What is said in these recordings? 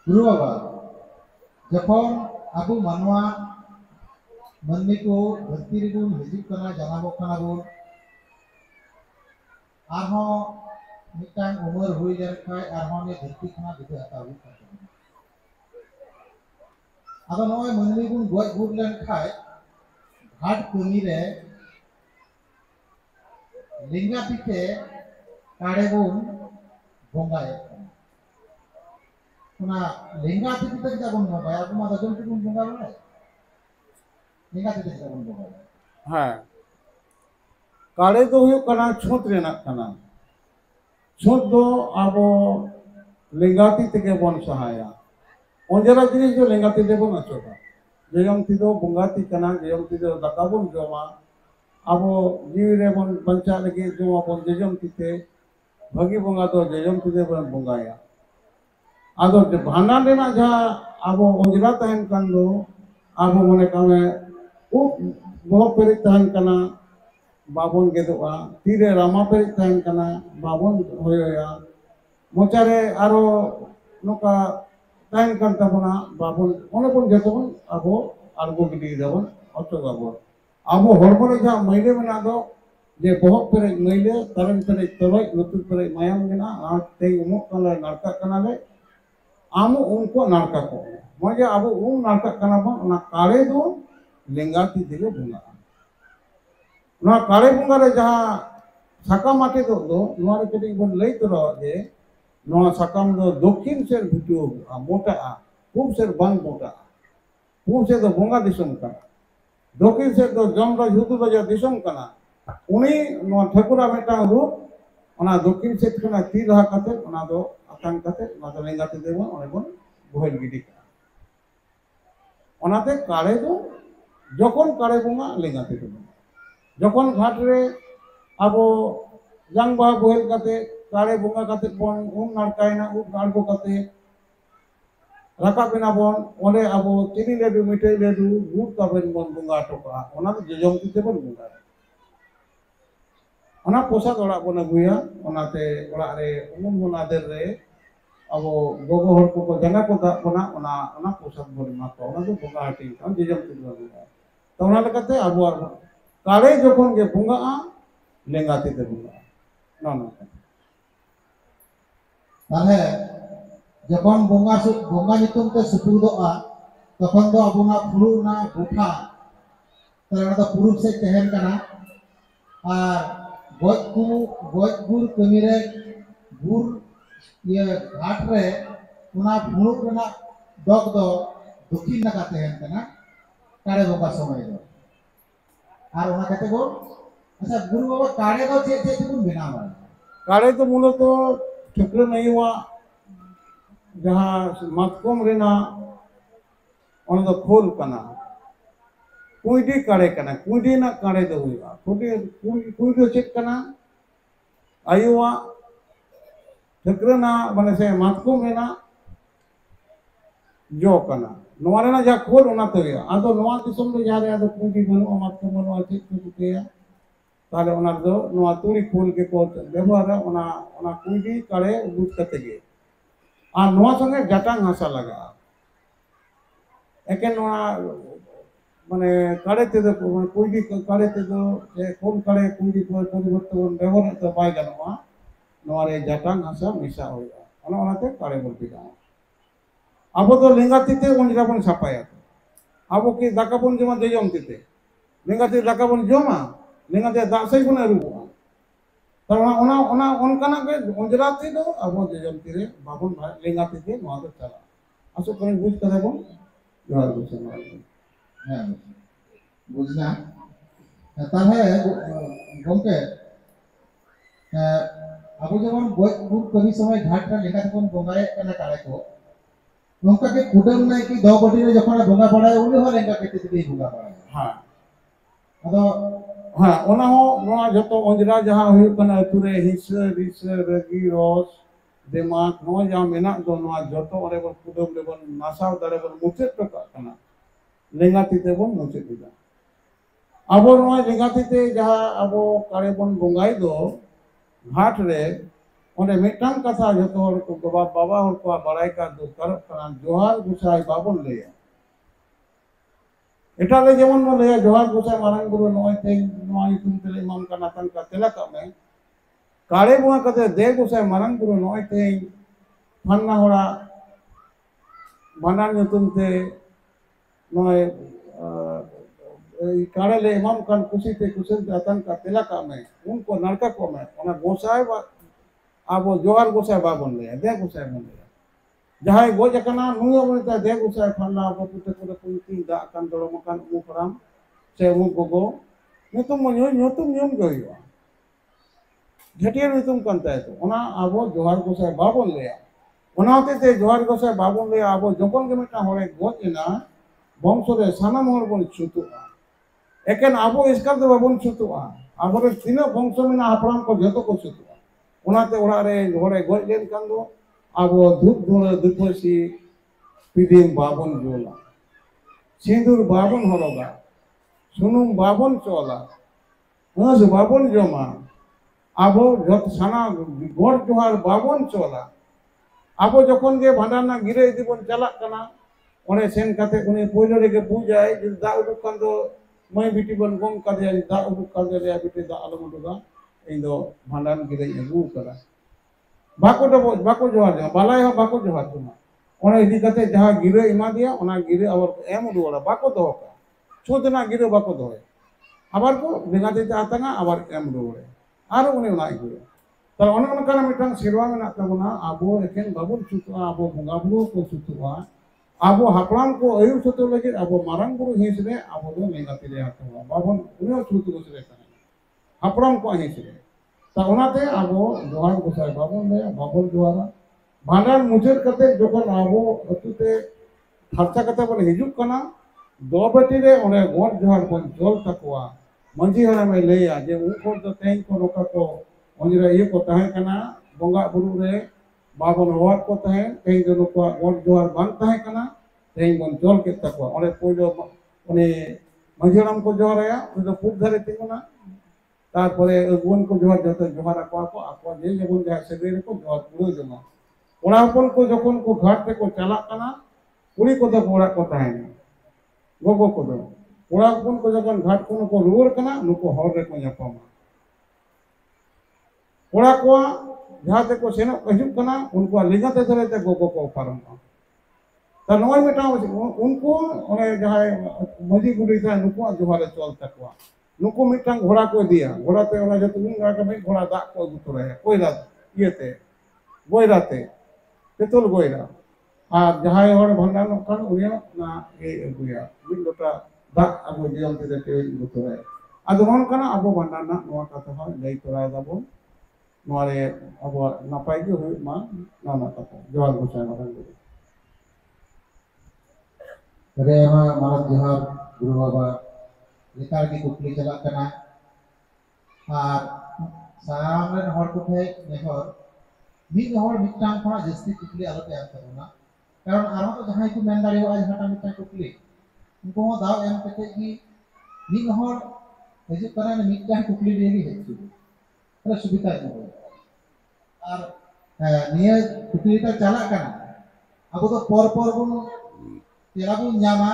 गुरु बाबा जखन आबो मानवा मनमी को धरती रेबुन हिजुग कना जानाबो कना बोन आरहों मिटान उमर हुई लेन खाय आरहों ने धरती खना बिदा हताबो खाय आदो नय मनमी बुन गज गुर लेन खाय घाट कमी रे लिंगा पिते काड़े बुन बोंगाय ना लिंगा पिते जा बुन बोंगाय आबो मा दजन बुन बोंगा बाय लिंगा पिते जा बुन बोंगाय हाँ काड़े तो हुयो कना छूत रेना कना छूत दो आबो लिंगाती तेगे बन सहाया ओंजरा जिनिस जो लिंगाती दे बन अचोटा जेयम तिदो बुंगाती कना जेयम तिदो दाकाबुन जोमा आबो जीवी रे बन बंचा लगे जो बन जेयम तिते भगी बुंगा तो जेयम तिदे बन बुंगाया आदो भांडा देना जहाँ आबो ओंजरा तहन कन दो आबो मने कामे उ बहुत पेरे तहन कना बाबन गेदोआ तीरे रामा पेरे तहन कना बाबन होयोया मोचारे आरो नोका तहन कन तबना बाबन ओने बन जतबन आबो आरगो गिडी दबन अचोगाबो आबो हरमोने जहाँ मैले मेना दो जे बहुत पेरे मैले तरन पेरे तरोय लुतुर पेरे मायाम गेना आ ते उमो कना नारका कना ले आमो उनको नारका को मजे आबो उम नारका कना बन ना काले दो लिंगाती दिले बुंगा ना काले बुंगा रे जहाँ साकाम आटे दो नोआरे कटी बन लई तरो जे नोआ साकाम दो दक्षिण से भिटू मोटा पूब से बंग मोटा पूब से तो बुंगा दिसम कना दक्षिण से तो जमरा युद्ध बजा दिसम कना उनी नोआ ठकुरा मेटा रूप ओना दक्षिण से कना ती रहा कते ओना दो आकांग कते ओना दो लिंगाती देबो ओने बन बोहेल गिडी कना ओनाते काले दो जखन काले बुंगा लिंगाती देबो जखन घाट रे आबो जंग बा बोहेल कते काले बुंगा कते बन उम नारकायना उम नारगो कते रका बिना बन ओने आबो चिनी लेडू मिठाई लेडू गुड़ ताबेन बन बुंगा टोका ओना तो जेजम तिते बन बुंगा ओना पोसा ओड़ा बन अगुया ओनाते ओड़ा रे उम बन आदेर रे आबो गोगो हर को जंगा को दा बना ओना पोसा बन मा को ओना तो बुंगा हटी हम जेजम तिते बुंगा तो ओना लकते आबो काले जखन के बुंगा लेंगाती ते बुंगा ना ना ताहे जखन बोंगा नितुम ते सुपुदोआ तखन दो अबुना फुरु ना गुठा तारा दा पुरुष से तहन कना और गज गुर कमी रे गुर ये घाट रे उना फुरु ना डग दो दक्षिण नाका तहन कना काड़े बोंगा समय दो और उना कते बो अच्छा गुरु बाबा काड़े दो चे चे तुम बिना बा काड़े तो मूल तो ठुकरे नहीं हुआ जहाँ मतकोम रेना ओन दो खोल कना कुईडी काड़े कना कुईडी ना काड़े दो हुआ कुईडी चेक कना आयुवा ठुकरे ना बने से मतकोम रेना जो कना नोवारे ना जहाँ खोल ओना तो गया आदो नोवा दिसम दो जहाँ रे आदो कुईडी बनो मतकोम बनो आचे तो किया ताले ओना दो नोवा तुड़ी खोल के को व्यवहार ओना ओना कुईडी काड़े बुझ कते गे आ नोआ संगे जटांग हासा लगा एके नोआ माने काड़े ते दो कुईडी काड़े ते दो जे कोन काड़े कुईडी को परिवर्तन व्यवहार तो बाय गनवा नोआ रे जटांग हासा मिसा होया ओना ओनाते काड़े बोलते जा आबो तो लिंगाती ते ओंजरा बन सापाया आबो की दाका बन जमा दे जम तिते लिंगाती दाका बन जमा लिंगाते दासई बन रुवा तर ओना ओना ओनकाना के ओंजराती दो आबो जे जम तिरे बाबन भाई लिंगाती ते नोआ तो चला आसो कने बुझ करे बन जोहार बुझना हां बुझना ताहे गमके आबो जमन गज गुर कमी समय घाट रे लेखा तबन बोंगाए कना काड़े को नोंका के कुडम नै कि दो बटी रे जखन बोंगा पड़ाय उनी हो लेंगा के तिते बोंगा पड़ाय हां अदो हाँ ओना हो नोआ जतो ओंजरा जहाँ हुई कना अतुरे हिस्सा रिस्सा रगी रोस दिमाग नोआ जहाँ मेना दो नोआ जतो ओरे बन कुडम रे बन नासाव दारे बन मुचेत टका कना लेंगाती ते बन मुचेत दिदा आबो नोआ लेंगाती ते जहाँ आबो काड़े बन बोंगाई दो घाट रे ओंडे मिटन कथा जतो हर को बाबा हर को बड़ाई का दरकार कना जोहार गोसाई बाबन लेया एटा ले जेमन बन लेया जोहार गोसाई मारंग गुरु नय ते नय तुम तेले इमाम का नातन का तेला का में काले बुआ कते दे गोसाई मारंग गुरु नय ते फन्ना होड़ा बानान nyutum te नय काले ले इमाम kan कुसी ते कुसन दातन का तेला का में उनको नरका को में ओना गोसाई आबो जोहार गोसाई बाबन ले दे गोसाई बन ले जहां गोज कना नुयो बता दे गोसाई फन्ना आबो पुते को पुंती दा kan दरो मकान उपराम से उ गोगो nyutum nyum गयो झटिया nyutum कंता है तो ओना आबो जोहार गोसाई बाबन ले ओनाते ते जोहार गोसाई बाबन ले आबो जखन के मिटा होरे गोज ना बंश रे सानाम होर बन छुतुआ एकेन आबो इसकर दो बाबन छुतुआ आबो रे तीन बंश में हापराम को जतो को छुतुआ ओनाते ओड़ा रे होरे गोज लेन कान दो आबो धूप धुले दुपसी पिदिम बाबन जोला सिंदूर बाबन हरोगा सुनुम बाबन चोला हंस बाबन जमा आबो जत साना गोर जोहार बाबन चोला आबो जखन के भांडाना गिरे इदी बन चलाक कना ओने सेन काते उनी पोइलो रे पूजाय दा उडुक कान दो मय बिटी बन गम कादे दा उडुक कादे रे बिटी दा आलो मुडुगा इन दो भांडान गिरे अगू करा बाको जोहार बालाय हो बाको जोहार तुमा ओने इदी काते जहां गिरे इमा दिया ओना गिरे और एम उडुला बाको दो का छोदना गिरे बाको दो आबार को बेगाते आतना आबार एम उडुले आरो उनी ओना इगु तर ओने ओनकाना मिटन सेरवा मेना तबना आबो एकेन बाबुन छुतुआ आबो बंगा बुरु को छुतुआ आबो हापराम को आयु छुतु लगे आबो मारंग गुरु हिस रे आबो दो लेंगाते रे हातवा बाबन उनी छुतु को रे kana हापराम को हिस रे ता ओनाते आबो जोहार गोसाई बाबन ले बाबन जोहारा भांडान मुजर कते जखन आबो अतुते खर्चा कते बन हिजुक कना दो बेटी रे ओने गोर जोहार बन जोल तकवा मंजी हरा में लेया जे उनको तो तेन को रोका को ओंजरा ये को तहे कना बंगा बुरु रे बाबन होट को तहे तेन जो को गोर जोहार बांग तहे कना तेन बन जोल के तकवा ओने पोलो ओने मंजी हराम को जोहारया उदो पुब धरे तिंगना तारपरे अगुन को जोहार जतो जोहार को आको जे जगुन जा सेबे को जोहार पुरो जमा ओड़ा हपन को जखन को घाट ते को चला कना कुड़ी को दो ओड़ा को तहे गोगो को दो ओड़ा हपन को जखन घाट को रुवर कना नुको हर रे को ᱧᱟᱯᱟᱢᱟ ओड़ा को जहां ते को सेनो हिजुक कना उनको लिंगाते धरे ते गोगो को पारमा ता नोय मिटा उनको ओने जहां मजी गुडी था नुको जोहार चल तकवा नुको मिटang घोड़ा को दिया घोड़ा ते ओना जतो उंगा का में घोड़ा दा को गुतो रहे कोइला इयते गोइराते तेतुल गोइरा और जहां और भंडार कन उनिया ना ए अगुया बिन लोटा दा अगु दियम ते ते गुतो रहे आदो मन कना अबो भंडार ना नोआ कथा हो लई तोराय दाबो नोरे अबो नापाय के होय मा ना कथा जोहार गोसाई मारंग रे मा मारत जोहार गुरु बाबा लेकार की कुकली चला कना और सामने हर को थे नेहर मिद हर मिटांग खना जस्ती कुकली आलोते आम तबना कारण आरो तो जहां को मेन दाड़ी आज हटा मिटांग कुकली उनको दाव एम कते की मिद हर हेजु करा ने मिटांग कुकली देगी हेजु अरे सुविधा हो और निया कुकली ता चला कना अब तो पर बुन तेरा बुन न्यामा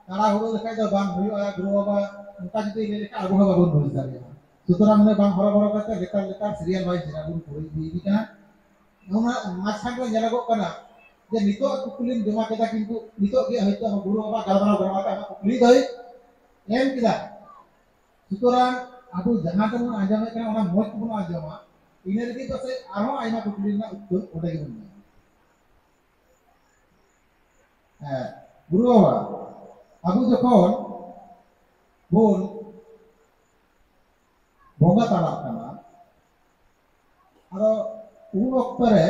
तारा हुरो लेखाय दो बांग हुयो गुरु बाबा उनका जति लेखा आबो बाबन होई दारे सुतरां ने बांग हरो हरो कते लेकार लेकार सीरियल वाइज जराबुन पुरी दी कना नोना माछा को जलागो कना जे नितो कुकली जमा केदा किंतु नितो के हयतो गुरु बाबा गालबाना गरमाता कुकली दई एम किदा सुतरां आबो जहां तमन आजमे कना ओना मोज को आजमा इने लगी तो से आरो आइना कुकली ना उत्तर ओडे गिबन गुरु बाबा आबो जखन बोन बोंगा ताला कना आरो उन अक्तरे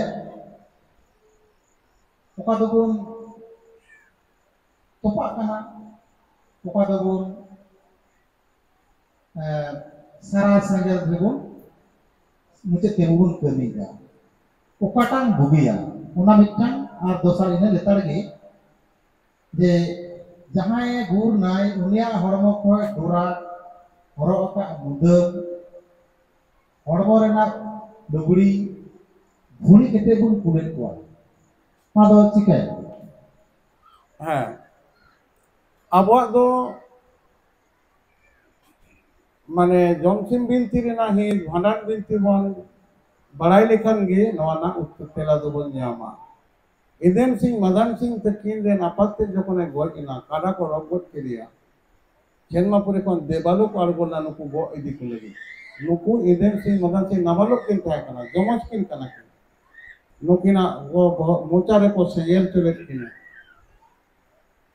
ओका दोबुन तोपा कना ओका दोबुन सारा संजल दोबुन मुझे तेबुन कमीगा ओकाटां बुगिया ओना मिटां और दोसर इने लेतार गे जे जहां गुर नाय उनिया हरमो को डोरा हरो का मुदम हरमो रेना डुगड़ी खुली केटे बुन कुले को मादो चिकाय हाँ अब दो माने जमसिम बिनती रेना ही भांडान बिनती बन बड़ाई लेखन गे नवाना उत्तर तेला दो बन जामा इदेन सिंह मदन सिंह तकिन रे नापत्ते जखने गजना काडा को रगत के दिया जन्मापुरे कोन देबालो को आरगोना नुकु गो इदी को लगी नुकु इदेन सिंह मदन सिंह नाबालो किन था कना जमस किन कना नुकिना वो मोचारे को सेल चले किन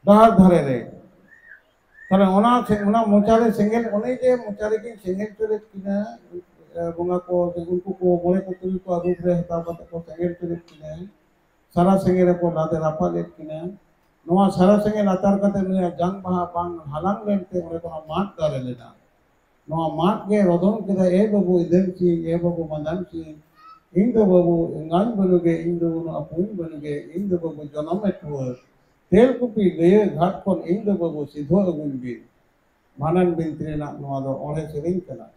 दार धरे रे तारे ओना मोचारे सेंगेल ओने जे मोचारे की सेंगेल चले किन बुंगा को उनको को मोले को तुल को रूप रे हता को सेंगेल चले किन सारा सेंगेल को लाते रापा ले किन नवा सारा संगे लातार कते ने जंग बहा बांग हालांग लेते ओरे को माट दारे लेना नवा माट के रोदन के ए बाबू इधर ची ए बाबू मदन ची इन दो बाबू इंगान बनुगे इन दो नो अपुन बनुगे इन दो बाबू जनम एटुअ तेल कुपी गए घाट कोन इन दो बाबू सिधो अगुनगे मानन बिनत्री ना नवा दो ओरे सेरिंग कना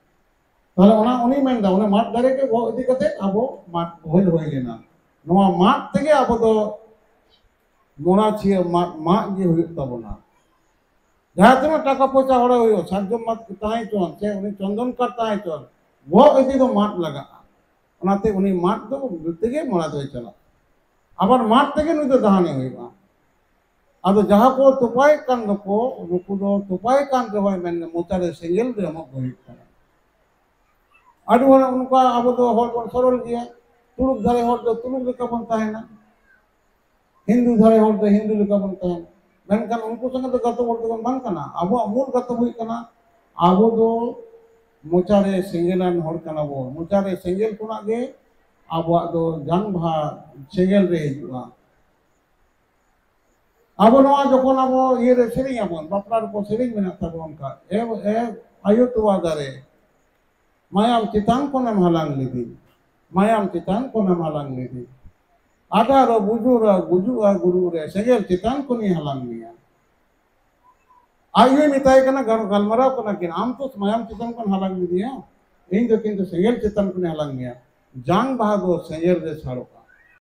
ताले ओना उनी मेन दा ओना माट दारे के वो इदी कते अबो माट होल होय लेना नवा माट तेगे अबो दो मोना छिए माँ जे हुई तबना जहाँ तना टाका पैसा हड़ा हुई साजम मत ताई चोन से उन्हें चंदन कर ताई चोन वो इदी तो माट लगा उनाते उन्हें माट तो तेगे मोना तो चला अबर माट तेगे नुई तो दहाने हुईगा अब जहाँ को तुपाई कान को नुकु दो तुपाई कान के भाई मैंने मोचारे सेंगेल दे हमक हुई करा आदि वाला उनका अब तो हॉट वन सरल किया तुलुक धरे हॉट तो तुलुक लेकर बनता है ना हिंदू धरे हॉट तो हिंदू लेकर बनता है मेनकान उनको संग तो गतो हॉट तो बन कना अब मूल गतो हुई कना अब तो मोचारे सेंगेलान हॉट कना वो मोचारे सेंगेल कोना गे अब तो जंग भा सेंगेल रे हिजुआ अब नवा जखन अब ये रे सेरिंग अब बापलार को सेरिंग मेना तबन का ए आयु तो आदारे मायाम चितान को नाम हलांग लीदी मायाम चितान को नाम हलांग लीदी आधा रो बुजुरा गुजुआ गुरु रे सेंगेल चितान को नहीं हलांग लिया आयु मिताई कना गलमरा कना कि आम तो मायाम चितान को हलांग लीदी है इन जो किंतु सेंगेल चितान को नहीं हलांग लिया जांग बहादुर सेंगेल रे छाड़ो